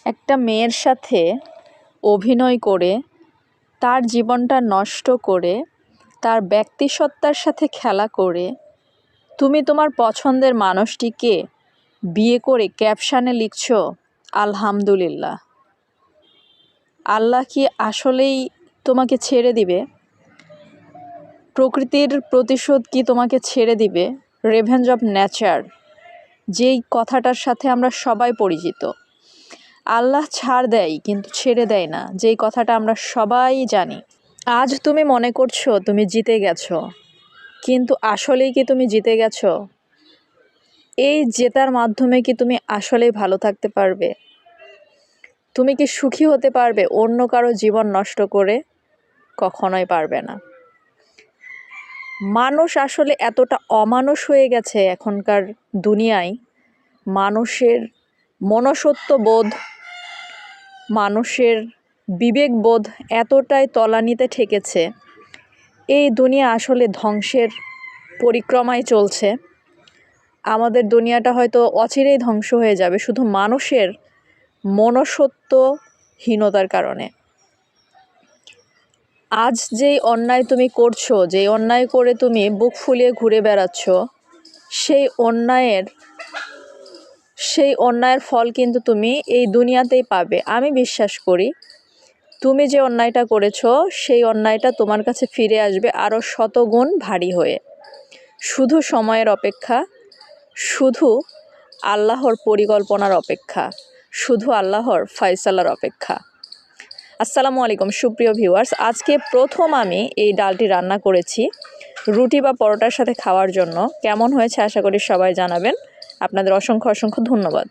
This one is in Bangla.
একটা মেয়ের সাথে অভিনয় করে তার জীবনটা নষ্ট করে তার ব্যক্তিসত্তার সাথে খেলা করে তুমি তোমার পছন্দের মানুষটিকে বিয়ে করে ক্যাপশনে লিখছ আলহামদুলিল্লাহ। আল্লাহ কি আসলেই তোমাকে ছেড়ে দিবে? প্রকৃতির প্রতিশোধ কি তোমাকে ছেড়ে দিবে? রেভেঞ্জ অফ নেচার যেই কথাটার সাথে আমরা সবাই পরিচিত। আল্লাহ ছাড় দেয় কিন্তু ছেড়ে দেয় না, যেই কথাটা আমরা সবাই জানি। আজ তুমি মনে করছো তুমি জিতে গেছো, কিন্তু আসলেই কি তুমি জিতে গেছো? এই জেতার মাধ্যমে কি তুমি আসলেই ভালো থাকতে পারবে? তুমি কি সুখী হতে পারবে অন্য কারো জীবন নষ্ট করে? কখনোই পারবে না। মানুষ আসলে এতটা অমানুষ হয়ে গেছে এখনকার দুনিয়ায়, মানুষের মনুষ্যত্ব বোধ, মানুষের বিবেকবোধ এতটাই তলানিতে ঠেকেছে। এই দুনিয়া আসলে ধ্বংসের পরিক্রমায় চলছে। আমাদের দুনিয়াটা হয়তো অচিরেই ধ্বংস হয়ে যাবে শুধু মানুষের মনুষ্যত্বহীনতার কারণে। আজ যেই অন্যায় তুমি করছো, যেই অন্যায় করে তুমি বুক ফুলিয়ে ঘুরে বেড়াচ্ছ, সেই অন্যায়ের ফল কিন্তু তুমি এই দুনিয়াতেই পাবে। আমি বিশ্বাস করি তুমি যে অন্যায়টা করেছো সেই অন্যায়টা তোমার কাছে ফিরে আসবে আরও শতগুণ ভারী হয়ে। শুধু সময়ের অপেক্ষা, শুধু আল্লাহর পরিকল্পনার অপেক্ষা, শুধু আল্লাহর ফয়সালার অপেক্ষা। আসসালামু আলাইকুম সুপ্রিয় ভিউয়ার্স, আজকে প্রথম আমি এই ডালটি রান্না করেছি রুটি বা পরোটার সাথে খাওয়ার জন্য। কেমন হয়েছে আশা করি সবাই জানাবেন। আপনাদের অসংখ্য অসংখ্য ধন্যবাদ।